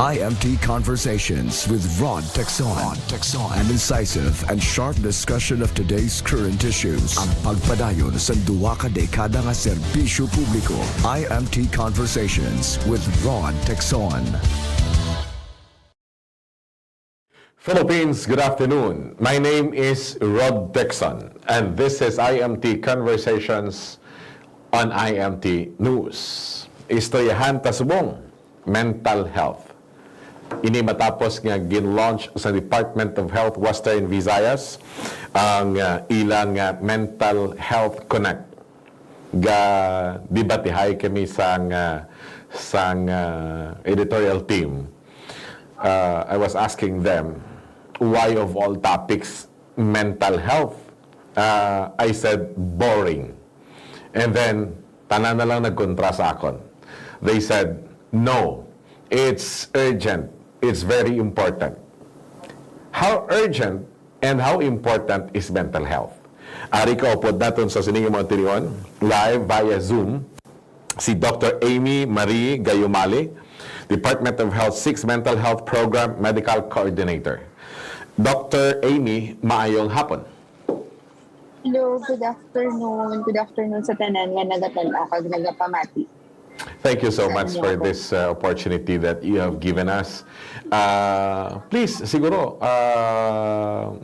IMT Conversations with Rod Texon. An incisive and sharp discussion of today's current issues. Ang pagpadayon sa duwa ka dekada nga serbisyo publiko. IMT Conversations with Rod Texon. Philippines, good afternoon. My name is Rod Texon, and this is IMT Conversations on IMT News. Istoryahan tasubong, mental health. Ini matapos nga gin-launch sa Department of Health Western Visayas ang ilang Mental Health Connect. Dibatihay kami sang editorial team. I was asking them, why of all topics mental health? I said, boring. And then, tanan na lang nagkontra sa akon. They said, no, it's urgent. It's very important. How urgent and how important is mental health? Ari ka upod natin sa Siningi Montilion, live via Zoom, si Dr. Amy Marie Gayumali, Department of Health 6 Mental Health Program Medical Coordinator. Dr. Amy, maayong hapon. Hello, good afternoon. Good afternoon sa tanan nga nagatanaw kag nagapamati. Thank you so much for this opportunity that you have given us. Please, siguro,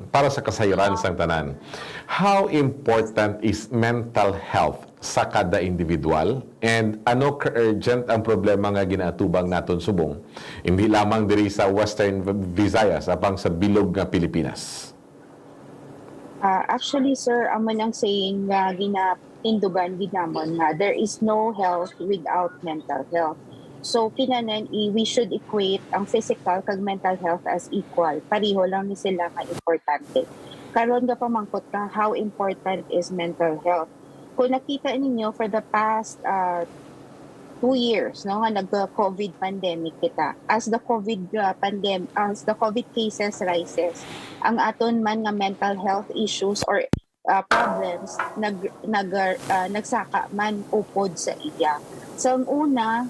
para sa kasayuran sang tanan, how important is mental health sa kada individual and ano ka-urgent ang problema nga ginaatubang naton subong, hindi lamang diri sa Western Visayas, apang sa bilog nga Pilipinas? Actually, sir, amo nang saying nga ginatindugan ginamon nga there is no health without mental health. So kinanan we should equate ang physical kag mental health as equal. Pareho lang ni sila ka importante. Karon nga pamangkot ka how important is mental health. Kung nakita ninyo for the past 2 years, no, nga nag-COVID pandemic kita. As the COVID cases rises, ang aton man nga mental health issues or problems nagsaka man upod sa iya. So ang una,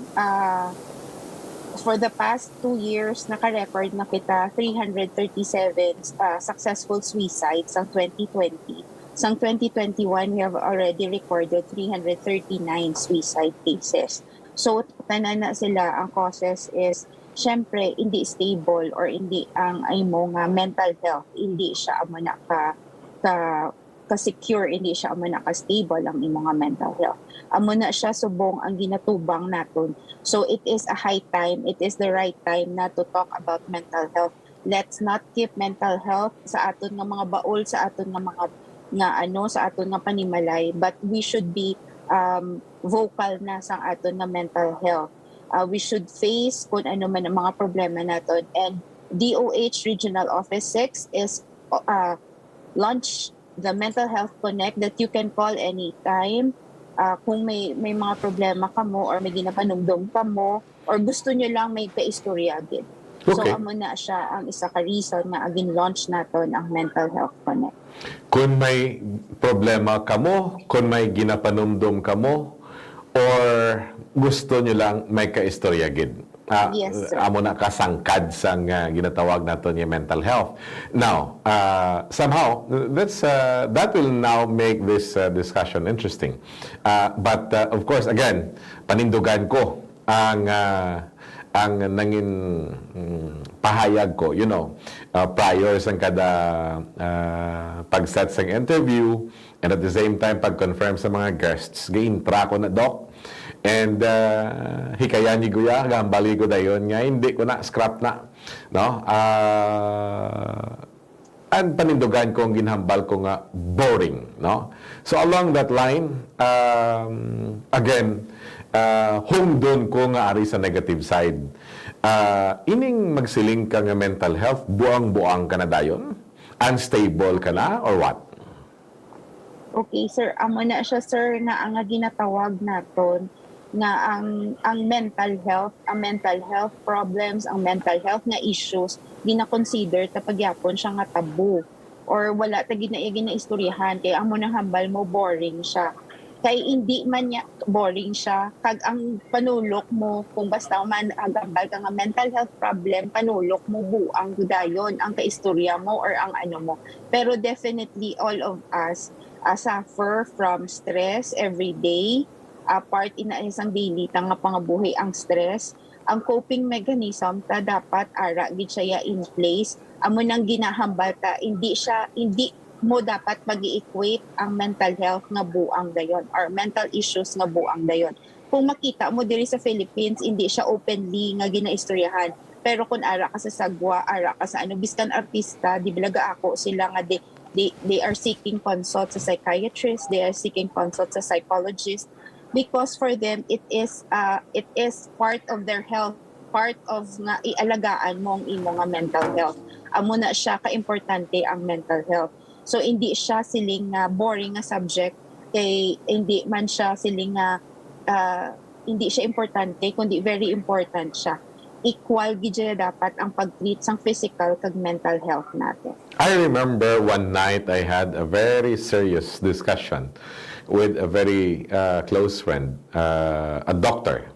for the past 2 years naka-record na kita 337 successful suicides sa 2020. Sa 2021, we have already recorded 339 suicide cases. So, tanan na sila, ang causes is, syempre, hindi stable or hindi ang imo nga mental health, hindi siya amo na ka-secure, hindi siya amo na ka-stable ang imo nga mental health. Amo na siya subong ang ginatubang naton. So, it is a high time, it is the right time na to talk about mental health. Let's not keep mental health sa aton nga mga baol, sa aton nga mga sa aton nga panimalay, but we should be vocal na sa aton nga mental health. We should face kung ano man ang mga problema naton, and DOH Regional Office 6 is launch the Mental Health Connect that you can call anytime kung may mga problema ka mo or may ginapanumdum ka mo or gusto nyo lang may paistorya din. Okay. So amo na siya ang isa ka reason na agin launch naton ang Mental Health Connect. Kung may problema ka mo, kung may ginapanumdum ka mo, or gusto nyo lang may kaistorya gid. Yes, sir. Amo na kasangkad sang ginatawag naton yung mental health. Now, somehow, that will now make this discussion interesting. But of course, again, panindugan ko ang nangin pahayag ko, prior sa kada pag-set sa interview, and at the same time pag-confirm sa mga guests, gi-intra ko na, Doc, and hikayan ni Guya, gambali ko dayon nga, hindi ko na, scrap na, no? And panindugan ko ang ginhambal ko nga, boring, no? So along that line, again, doon ko nga ari sa negative side. Ining magsiling ka nga mental health, buang-buang ka na dayon? Unstable ka na or what? Okay, sir. Amo na siya, sir, na ang ginatawag naton nga ang mental health problems, ang mental health na issues, gina-consider ta pagyapon siya nga tabu or wala ta ginaistoryahan kay amo nang hambal mo boring siya. kay hindi man niya boring siya kag ang panulok mo kung basta man agambal ka nga mental health problem, panulok mo buang dayon ang kaistorya mo or ang ano mo. Pero definitely all of us suffer from stress every day. Part ina isang daily ta nga pangabuhi ang stress. Ang coping mechanism ta dapat ara gid siya in place. Amo nang ginahambal ta hindi mo dapat mag-equate ang mental health nga buang dayon or mental issues nga buang dayon. Kung makita mo diri sa Philippines, hindi siya openly nga ginaistoryahan. Pero kung ara ka sa sagwa, ara ka sa ano, biskan artista, di bilaga ako sila nga they are seeking consult sa psychiatrist, they are seeking consult sa psychologist because for them it is part of their health, part of nga ialagaan mo ang imo nga mental health. Amo na siya ka-importante ang mental health. So hindi siya siling boring nga subject kay hindi man siya siling hindi siya importante kundi very important siya. Equal gid dapat ang pag-treat sang physical kag mental health natin. I remember one night I had a very serious discussion with a very close friend, a doctor.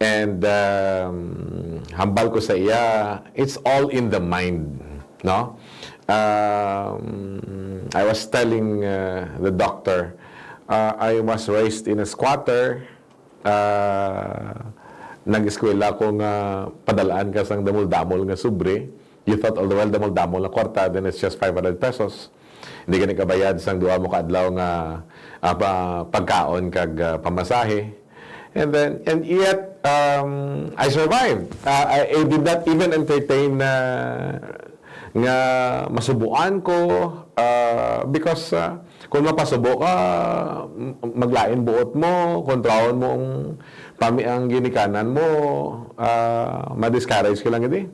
And hambal ko sa iya, it's all in the mind, no? I was telling the doctor, I was raised in a squatter. Nag-eskwela ko nga padalaan ka sang damol-damol nga sobre. You thought all the while damol-damol na kwarta, then it's just 500 pesos. Hindi ka nikabayad sang duwa mo kaadlaw nga pagkaon kag pamasahe. And yet I survived. I did not even entertain nga masubuan ko because kung mapasubo ka, maglain buot mo, kontraon mo ang ginikanan mo, ma-discourage ka lang hindi.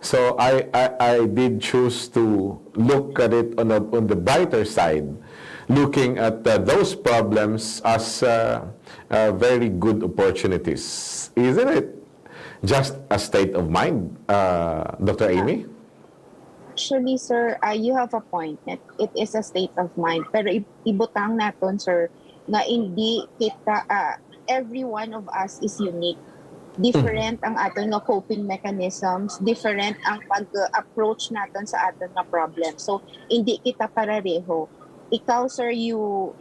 So I did choose to look at it on the brighter side, looking at those problems as very good opportunities. Isn't it just a state of mind, Dr. Amy? Actually, sir, you have a point. It is a state of mind. Pero ibutang naton, sir, na hindi kita, every one of us is unique. Different ang aton nga coping mechanisms, different ang pag-approach naton sa aton nga problem. So, hindi kita pareho. Ikaw, sir, your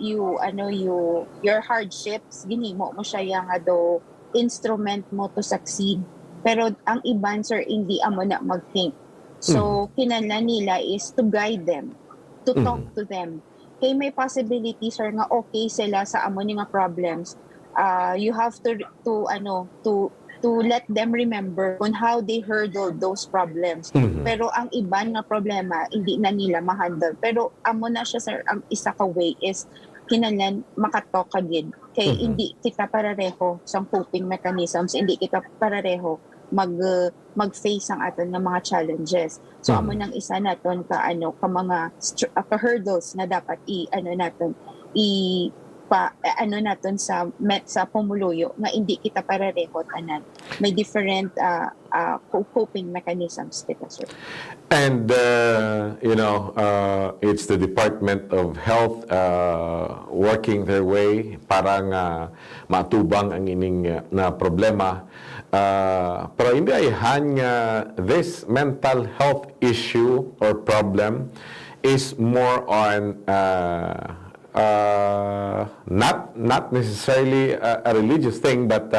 hardships, ginimo mo siya yung instrument mo to succeed. Pero ang iban, sir, hindi amo na mag-think. So, kinahanglan nila is to guide them, to talk to them. Kay may possibility, sir, nga okay sila sa amo nga problems. You have to let them remember on how they handled those problems. Pero ang iban nga problema, hindi na nila ma-handle. Pero amo na siya, sir, ang isa ka way is kinahanglan makatalk agad. Kay hindi kita pareho sa coping mechanisms, hindi kita pareho mag-face ang aton nga mga challenges. So amo nang isa naton ka mga hurdles na dapat naton sa pumuluyo nga hindi kita pareho tanan. May different coping mechanisms kita, sir. And it's the Department of Health working their way para nga matubang ang ining na problema. Pero hindi ayahan nga this mental health issue or problem is more on not necessarily a religious thing, but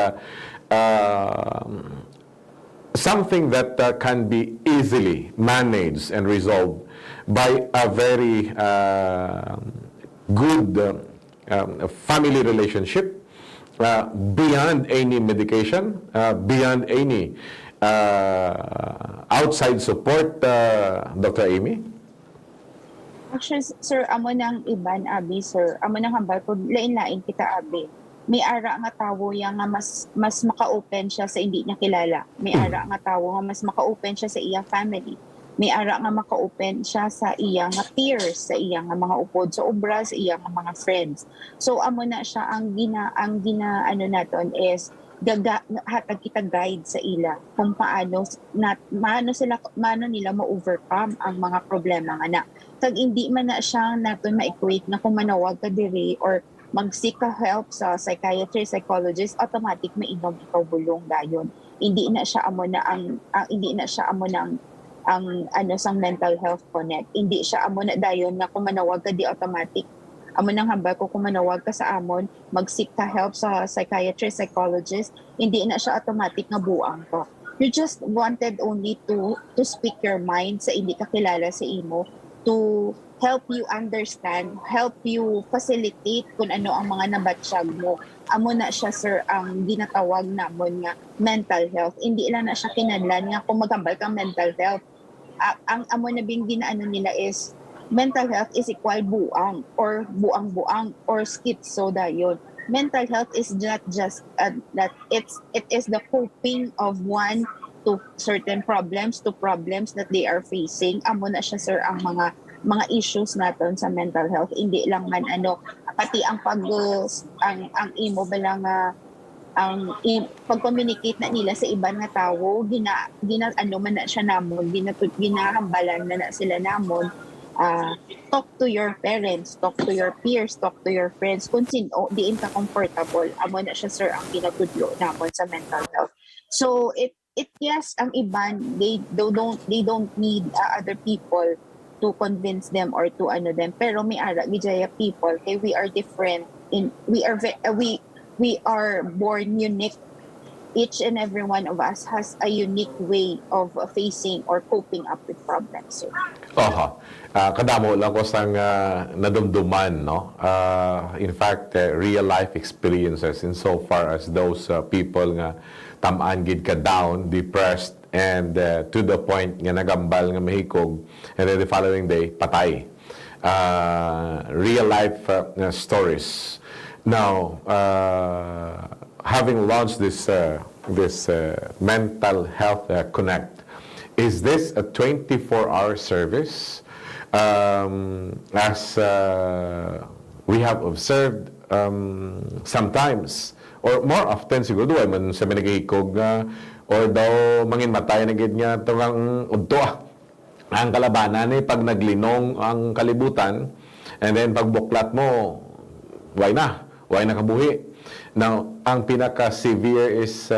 something that can be easily managed and resolved by a very good family relationship, beyond any medication, beyond any outside support, Dr. Amy? Actually, sir, amo nang iban, abi, sir. Amo nang hambal po, lain-lain kita, abi. May ara nga tawo yang nga mas maka-open siya sa hindi niya kilala. May ara nga tawo nga mas maka-open siya sa iyang family. May ara nga maka-open siya sa iyang nga peers, sa iyang nga mga upod sa obra, sa iyang nga mga friends. So amo na siya ang gina naton is hatag kita guide sa ila kung paano nila ma-overcome ang mga problema nga na. Kag hindi man na siya naton ma-equate na kung manawag ka diri or mag-seek ka help sa psychiatrist, psychologist, automatic mainom ikaw bulong dayon. Hindi na siya amo na hindi na siya amo na ang ano sang mental health connect. Hindi siya amo na dayon nga kung manawag ka di automatic. Amo nang hambal ko kung manawag ka sa amon, mag-seek ka help sa psychiatrist, psychologist, hindi na siya automatic nga buang ka. You just wanted only to speak your mind sa hindi ka kilala sa imo, to help you understand, help you facilitate kung ano ang mga nabatsyag mo. Amo na siya, sir, ang ginatawag namon nga mental health. Hindi lang na siya kinadlan nga kung magambal kang mental health. Ang amo na bing ginaano nila is mental health is equal buang or buang-buang or schizo dayon. Mental health is not just that it is the coping of one to certain problems that they are facing. Amo na siya, sir, ang mga issues naton sa mental health. Hindi lang man pati ang ang imo bala nga pag-communicate na nila sa ibang nga tawo, ano man na siya namon, ginahambalan na sila namon. Talk to your parents, talk to your peers, talk to your friends. Kung sino, diin ka comfortable, amo na siya, sir, ang pinatudlo namon sa mental health. So yes, ang iban, they don't need other people to convince them or to ano them. Pero may ara gijaya people, okay, we are different we are born unique. Each and every one of us has a unique way of facing or coping up with problems, sir. Kadamo lang ko sang nadumduman, no? In fact, real life experiences in so far as those people nga tamaan gid ka down, depressed, and to the point nga nagambal nga mahikog, and then the following day patay. Real life stories. Now, having launched this mental health connect, is this a 24-hour service? As we have observed, sometimes or more often siguro duay man sa managihikog nga or daw mangin matay na gid nga tungang udto ang kalabanan ni pag naglinong ang kalibutan, and then pag buklat mo why na kabuhi. Now, ang pinaka-severe is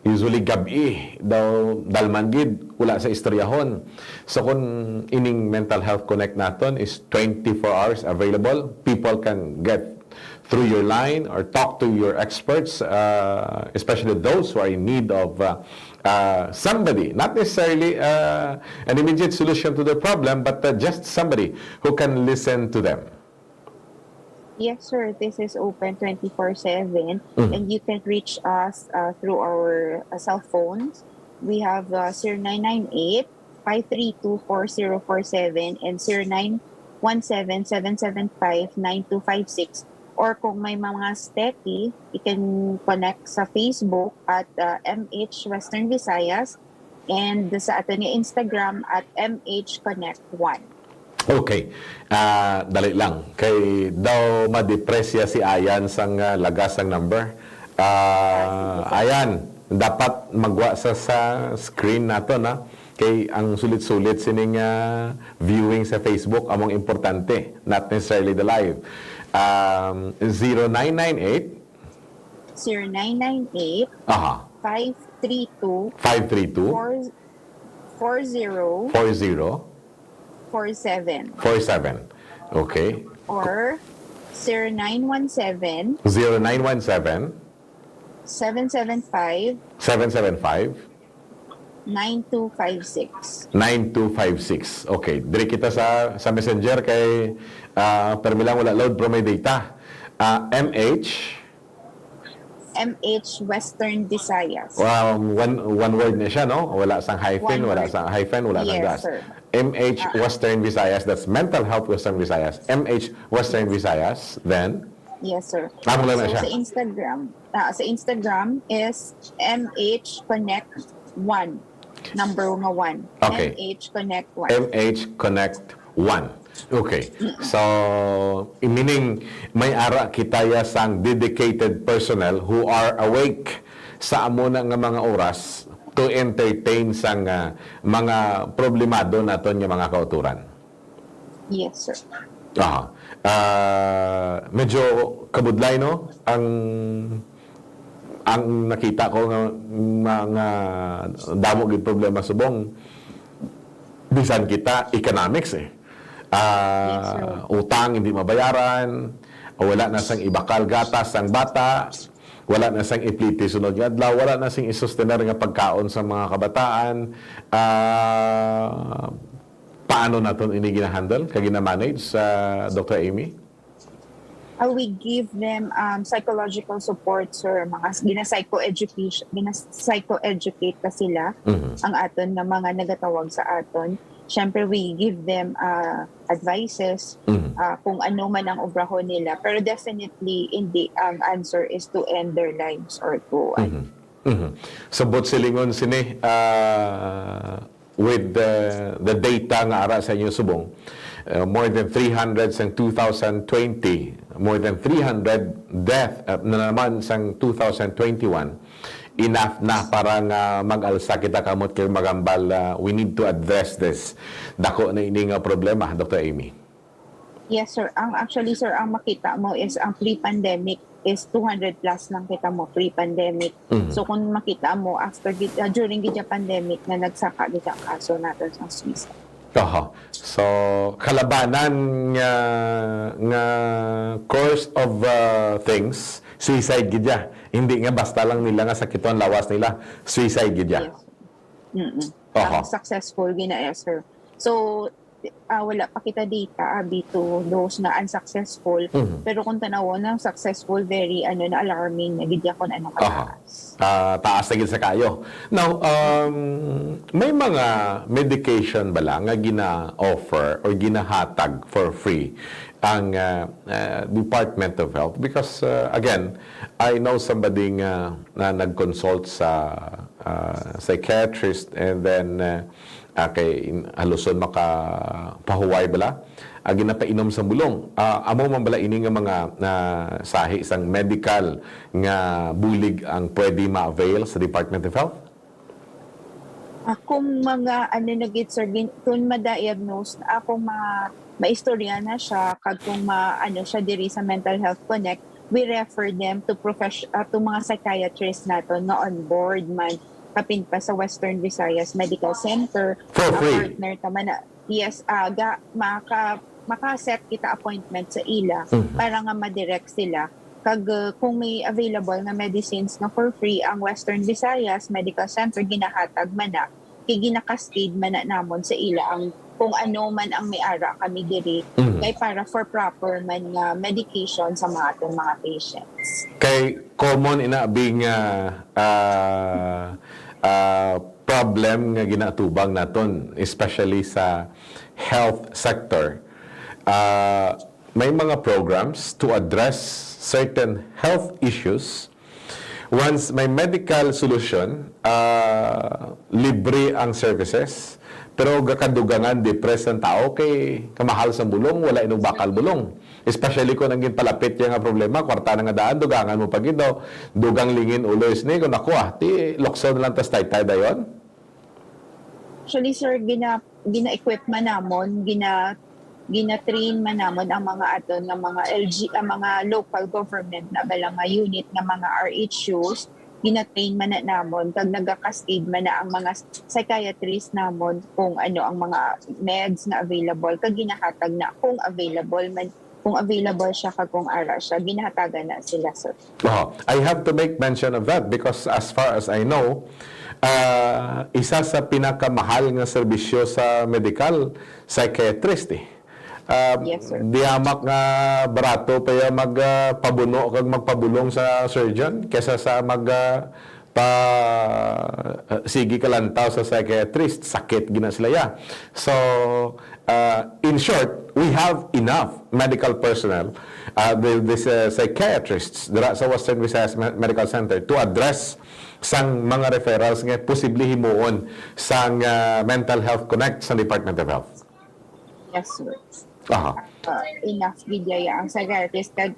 usually gabi daw dalman gid wala sa istoryahon. So kung ining mental health connect naton is 24 hours available, people can get through your line or talk to your experts, especially those who are in need of somebody, not necessarily an immediate solution to the problem, but just somebody who can listen to them. Yes, sir. This is open 24/7, and you can reach us through our cell phones. We have 0998-532-4047 and 0917-775-9256. Or kung may mga STEPI, you can connect sa Facebook at MH Western Visayas, and sa ato ni Instagram at MH Connect 1. Okay. Dali lang. Kay daw madepresya si Ayan sang lagas ang number. Ayan, dapat magwa sa screen nato na. Kay ang sulit-sulit sining viewing sa Facebook among importante, not necessarily the live. 0998 0998 532 532 40 40 47 47. Okay. or 0917 0917 775 775 9256. 9256. Okay. Diri kita sa Messenger kay permilang wala load pro may data. MH Western Visayas. one word na siya, no? Wala sang hyphen, One wala word. sang hyphen, wala sang Yes, gas. sir. MH Western Visayas, that's Mental Health Western Visayas. MH Western Visayas, then Yes, sir. Tama lang na So siya. sa Instagram is MH Connect 1. Number 1. Okay. MH Connect 1. MH Connect 1. Okay. So, meaning may ara kitaya sang dedicated personnel who are awake sa amo na nga mga oras to entertain sang mga problemado naton nga mga kauturan. Yes, sir. Medyo kabudlay, no? Ang nakita ko nga mga damo gid problema subong bisan kita economics Yes, sir. Utang hindi mabayaran, wala na sang ibakal gatas ang bata, wala na sang ipliti sunod nga adlaw, wala na sing isustenar nga pagkaon sa mga kabataan. Paano naton ini gina-handle kag gina-manage sa Dr. Amy? We give them psychological support, sir. Gina-psycho-educate pa sila ang aton na mga nagatawag sa aton. Siyempre, we give them advices kung ano man ang obrahon nila. Pero definitely, hindi ang answer is to end their lives or to Sabot silingon sini with the data nga ara sa inyo subong, more than 300 sang 2020, more than 300 death na naman sang 2021, enough na para nga mag-alsa kita kamot kay magambal. We need to address this. Dako na ini nga problema, Dr. Amy. Yes, sir. Actually, sir, ang makita mo is ang pre-pandemic is 200 plus lang kita mo pre-pandemic. So kung makita mo during the pandemic na nagsaka kita ang kaso natin sa Swiss. So kalabanan nga course of things, suicide gidya. Hindi nga basta lang nila nga sakiton lawas nila, suicide gidya. Yes. Ang successful ginaya, sir. So wala pa kita data to those na unsuccessful, pero kung tanawon ng successful, very na alarming na gidya kon ano kataas. Taas na gid sa kayo. Now, may mga medication bala nga gina-offer or ginahatag for free ang Department of Health? Because again, I know somebody na nag-consult sa psychiatrist, and then kay haluson makapahuway bala ginapainom sa bulong. Amo man bala ini nga mga sahi isang medical nga bulig ang pwede ma-avail sa Department of Health? Kung mga nagit, sir, kung ma-diagnose akong maistorya na siya, kag kung siya diri sa Mental Health Connect, we refer them to mga psychiatrists naton nga on board man kapin pa sa Western Visayas Medical Center. For free? Partner tama na. Yes, maka-set kita appointment sa ila para nga ma-direct sila. Kag kung may available na medicines na for free, ang Western Visayas Medical Center ginahatag man na, kay ginakascade man na namon sa ila ang kung ano man ang may ara kami diri kay para for proper man nga medication sa mga atong mga patients. Kay common inabing problem nga ginatubang naton, especially sa health sector. May mga programs to address certain health issues. Once may medical solution, libre ang services, pero gakadugangan depressed ang tao kay kamahal sa bulong, wala inong bakal bulong. Especially kung naging palapit yung nga problema, kwarta na nga daan, dugangan mo pag ito, dugang lingin ulo is ni, kung naku ti lokso na lang tas tay-tay dayon? Actually, sir, gina-equip man namon, gina-train man namon ang mga aton ng mga ang mga local government na balang nga unit ng mga RHUs, gina-train man na namon, kag nagka-cascade man na ang mga psychiatrist namon kung ano ang mga meds na available, kag ginahatag na kung available siya kag kung ara siya, ginahatagan na sila, sir. I have to make mention of that because as far as I know, isa sa pinakamahal nga serbisyo sa medical, psychiatrist Yes, sir. Dihamak nga barato pa ya magpabuno kag magpabulong sa surgeon kesa sa sige kalantaw sa psychiatrist, sakit gina sila ya. So in short, we have enough medical personnel, this psychiatrists dira sa Western Visayas Medical Center to address sang mga referrals nga posible himuon sang Mental Health Connect sa Department of Health. Yes, sir. Enough gidya ang psychiatrist kag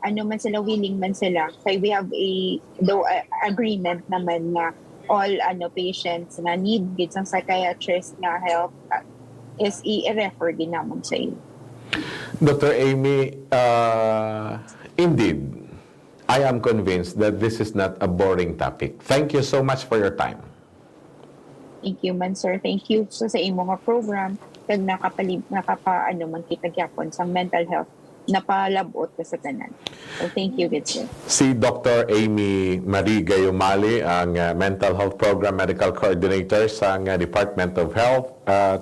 man sila, willing man sila, kay we have agreement naman na all patients na need gid sang psychiatrist na help is i-refer din namon sa iyo. Dr. Amy, indeed, I am convinced that this is not a boring topic. Thank you so much for your time. Thank you man sir. Thank you sa imo nga program kag nakapaano man kita gyapon sa mental health napalabot ka sa tanan. So thank you good sir. Si Dr. Amy Marie Gayumali, ang Mental Health Program Medical Coordinator sa Department of Health,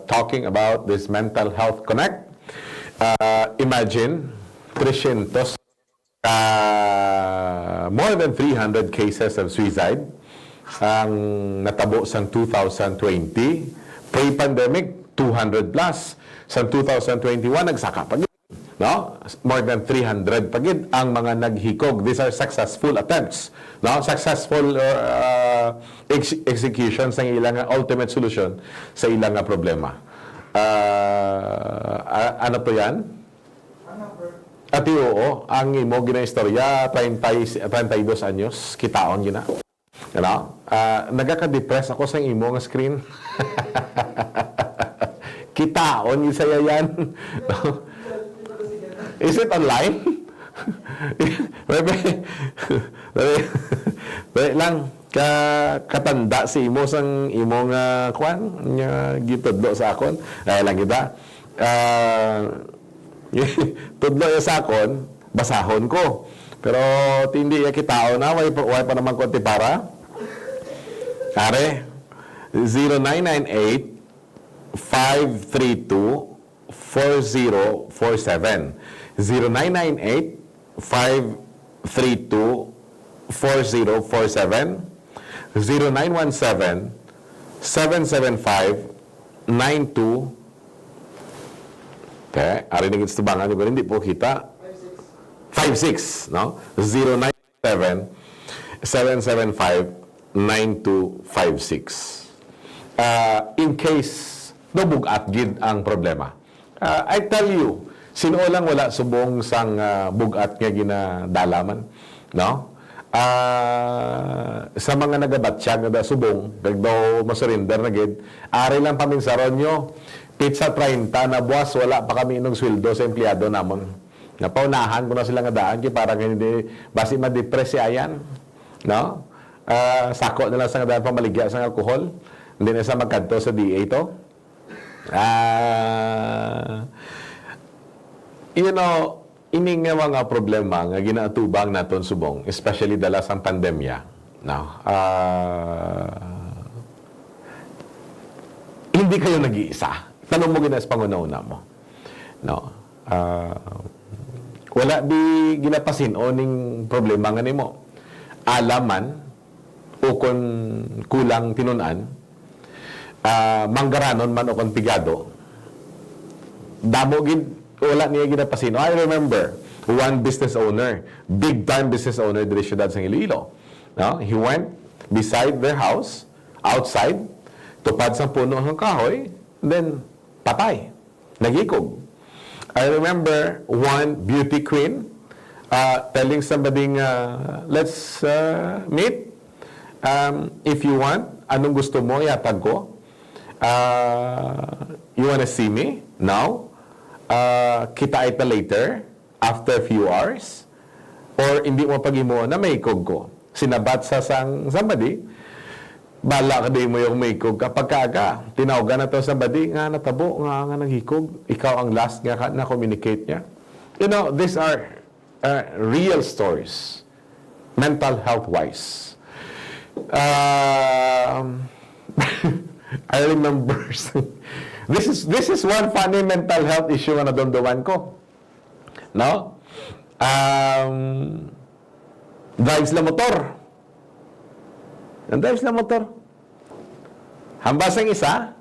talking about this Mental Health Connect. Imagine, 300, more than 300 cases of suicide ang natabo sa 2020. Pre-pandemic, 200 plus. Sa 2021, nagsaka pa. No? More than 300 pagid ang mga naghikog. These are successful attempts. No? Successful executions ng ilang ultimate solution sa ilang problema. Ano to yan? At oo, ang imo ginaistorya 32 anyos, kitaon gina. Ano? Nagaka-depress ako sa imo nga screen. Kitaon isaya yan. Is it online? Dali lang katanda si imo sang imo nga kwan nga gitudlo sa akon. Dahil lang kita. Tudlo ya sa akon, basahon ko. Pero hindi ya kitao na way pa naman ko para. Kare 0998 532 4047 0998-532-4047 0917-775-92 Okay, ari na gits tubangan pero hindi po kita 56 no 0997-775-9256 in case nabugat gid ang problema. I tell you, sino lang wala subong sang bugat nga ginadalaman, no? Sa mga nagabatsyag nga subong, kag daw masurinder na gid, ari lang paminsaron nyo, pizza 30 na buwas, wala pa kami inong sweldo sa empleyado namon. Napaunahan ko na sila nga daan, kaya parang hindi, basi ma-depress si ayan, no? Sako na lang sa nga daan pamaligya sa alcohol, hindi na sa magkanto sa DA to. You know, ining nga mga problema nga ginaatubang naton subong, especially dala sa pandemya, no? Hindi kayo nag-iisa. Tanong mo gina sa pangunauna mo. No? Wala di ginapasin o ning problema nga nimo. Alaman o kung kulang tinunan, manggaranon man o kung pigado, damo gid wala niya ginapasin. I remember one business owner, big time business owner diri siyudad sa Iloilo. No? He went beside their house, outside, tupad sa puno ng kahoy, then patay. Nagikog. I remember one beauty queen telling somebody let's meet. If you want, anong gusto mo, yatag ko. You wanna see me now? Kita ita later, after a few hours, or hindi mo pag-imo na may ikog ko. Sinabat sa somebody, bala ka din mo yung may ikog kapag kaaga. Tinawagan na to somebody, nga natabo, nga naghikog. Ikaw ang last nga na-communicate niya. You know, these are real stories, mental health-wise. I remember this is one funny mental health issue na nadamdaman ko. No? Drives na motor. Ang drives na motor. Hambas ang isa,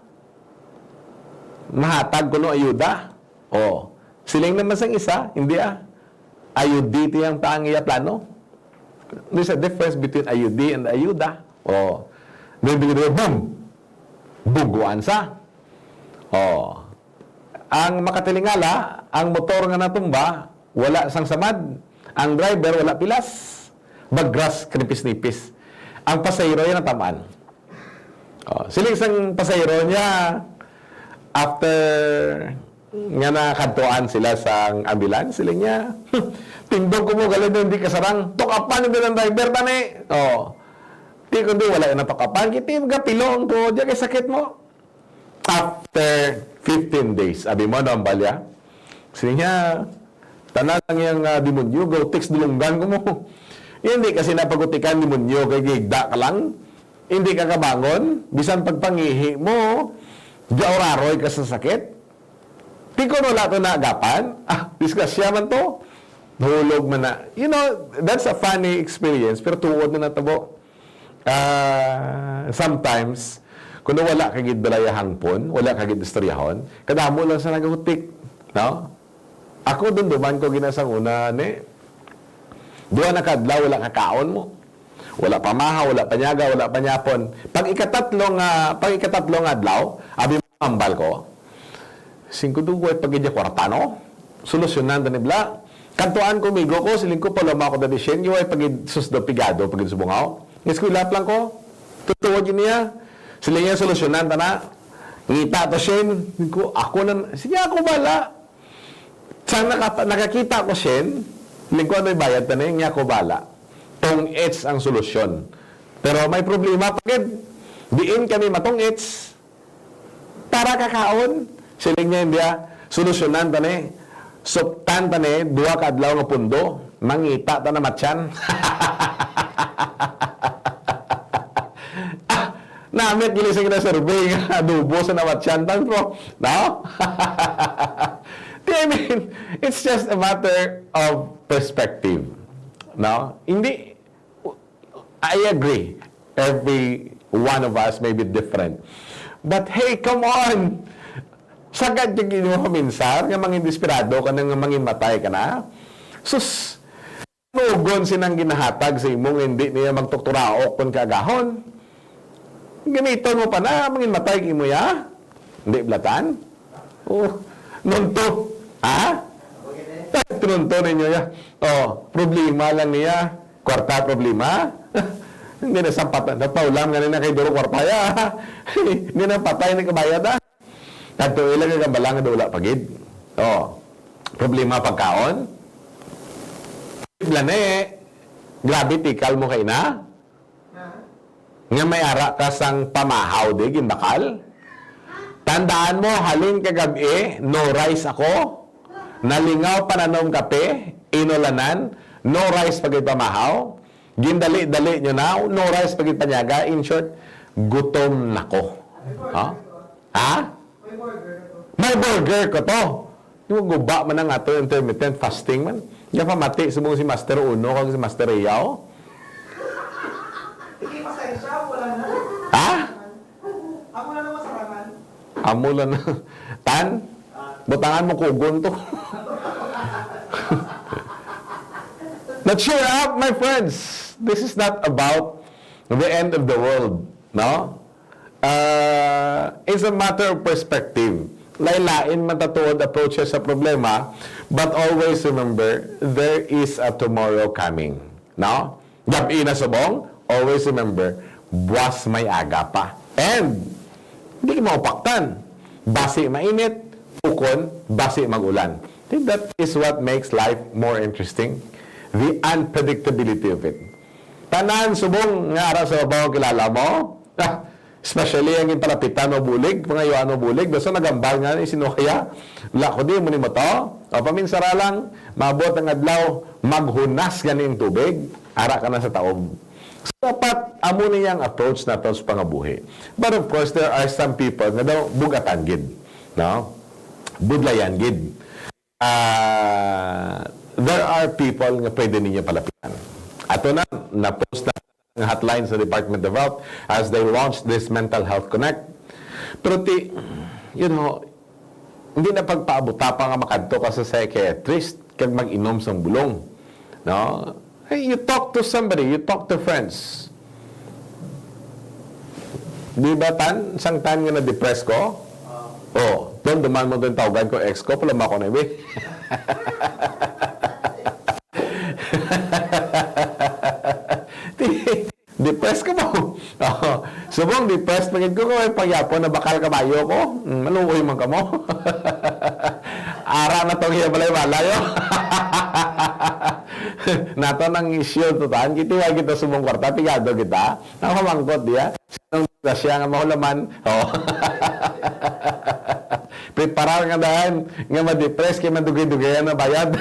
mahatag ko no ayuda. O, siling naman sang isa, hindi ayudi ito yung taang iya plano. There's a difference between ayudi and ayuda. O, bibigyan boom! Buguan sa. Oh. Ang makatilingala, ang motor nga natumba, wala sang samad. Ang driver, wala pilas. Bagras, kripis-nipis. Ang pasayro yan ang tamaan. Oh. Siling sang pasayro niya, after nga nakadtuan sila sa ambulance, sila niya, tindog ko mo, galing doon, di kasarang, tukapan yung bilang driver, tani. Oh. Di kundi, wala na tukapan, kiti, magapilong to, diyan kay sakit mo. After 15 days, abi mo na ang balya, sila niya, tanan lang yung demonyo, go text dulunggan ko mo. Hindi kasi napagutikan demonyo, kay gigda ka lang, hindi ka kabangon, bisan pagpangihi mo, gauraroy ka sa sakit. Di ko wala ito naagapan. Disgrasya man to. Hulog man na. You know, that's a funny experience, pero tuod na natabo. Sometimes, kung wala kagid balaya hangpon, wala kagid istoryahon, kadamo lang sa nagahutik. No? Ako dun duman ko ginasang una, duha na kadlaw, wala kakaon mo. Wala pamaha, wala panyaga, wala panyapon. Pag ikatatlong adlaw, abi mo ambal ko, 5 dugoy pagidya kwartano, solusyonan da nibla. Kantuan ko, migo ko, siling ko, palama ko da disyen, yung ay pagid susdo pigado, pagid subungaw. Ngiskulap lang ko, tutuwad yun niya. Siling niya solusyonan ta na. Ngita to syen, ako na, sige ako bala. Saan nakakita ko syen, siling ko ano'y bayad ta na, nga ako bala. Tong it's ang solusyon. Pero may problema, pagid, diin kami matong it's, para kakaon. Siling niya hindi solusyonan ta ni. Suptan ta ni, duwa ka adlaw nga pundo, mangita ta na matyan. Namit gilising na survey nga adobo sa namatyan tan bro. No? I mean, it's just a matter of perspective. No? Hindi, I agree. Every one of us may be different. But hey, come on! Sagad yung ginawa minsan, nga mangin desperado ka na nga mangin matay ka na. Sus, nugon sinang ginahatag sa imong hindi niya magtukturaok kung kagahon. Gamiton mo pa na, mangin matay ka mo ya? Hindi blatan? Oh, nunto. Ha? Tununto ninyo ya. Oh, problema lang niya. Kwarta problema. Hindi na sampatan. Napaulam nga na kay Duro kwarta ya. Hindi na patay na kabayad Kanto ilang nga balang nga wala pagid. Oh. Problema pagkaon. Blane, grabe tikal mo kay na. Nga may ara ka sang pamahaw di ginbakal. Tandaan mo halin kagabi, no rice ako. Nalingaw pananom kape, inulanan, no rice pagid pamahaw. Gindali-dali nyo na, no rice pagid panyaga. In short, gutom nako. Ha? May burger ko to. Yung guba man ang ato intermittent fasting man. Yung pamati, subong si Master Uno kag si Master Riao. Hindi pasensya, wala na. Ha? Ako na naman sa raman. Amo lang na. Tan, butangan mo kugon to. Let's cheer up, my friends. This is not about the end of the world. No? It's a matter of perspective. Laylain matatuod approaches sa problema, but always remember, there is a tomorrow coming. No? Gabi na subong, always remember, buwas may aga pa. And, hindi ka maupaktan. Basi mainit, ukon, basi magulan. I think that is what makes life more interesting. The unpredictability of it. Tanan, subong, nga ara sa babaw kilala mo, especially ang impalapitan o bulig, mga yuan o bulig, basta nagambal nga ni sinukaya, wala ko di mo ni mo to, o paminsara lang, mabot ang adlaw, maghunas ganing tubig, ara ka na sa taob. So, dapat, amo niyang approach na to sa pangabuhi. But of course, there are some people na daw bugatan gid. No? Budlayan gid. There are people nga pwede ninyo palapitan. Ato na-post na ang hotline sa Department of Health as they launched this Mental Health Connect. Pero you know, hindi na pagpaabuta pa nga makadto ka sa psychiatrist kag mag-inom sang bulong. No? Hey, you talk to somebody, you talk to friends. Di ba tan? Sang tan nga na-depress ko? Oh, doon duman mo doon tawagan ko, ex ko, pala ako na ibi. Depressed ka mo. Subong depressed pagid ko, pagyapon na bakal kabayo ko. Maluoy man ka mo. matong iya balay malayo. Nato nang issue tutan, kiti wa kita sumong kwarta, pigado kita. Ang kamangkot diya. Sinong siya nga mahulaman. Oh. Preparar nga dahan, nga ma-depress, kaya madugay-dugayan na bayad.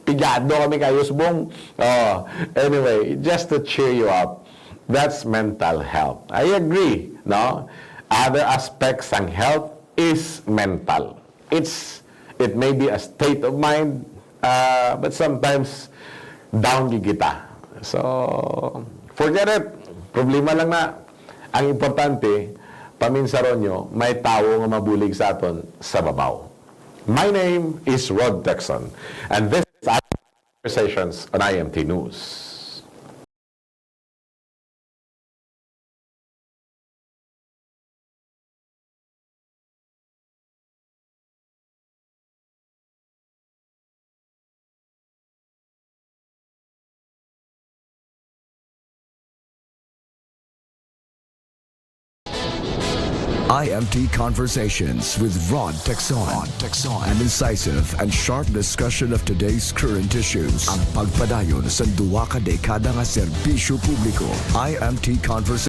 Pigado kami kayo subong. Oh. Anyway, just to cheer you up, that's mental health. I agree, no? Other aspects ng health is mental. It may be a state of mind, but sometimes down kita. So, forget it. Problema lang na. Ang importante, paminsaron nyo, may tao nga mabulig sa aton sa babaw. My name is Rod Texon, and this is Conversations on IMT News. IMT Conversations with Rod Texon. An incisive and sharp discussion of today's current issues. Ang pagpadayon sa duwa ka dekada nga serbisyo publiko. IMT Conversations.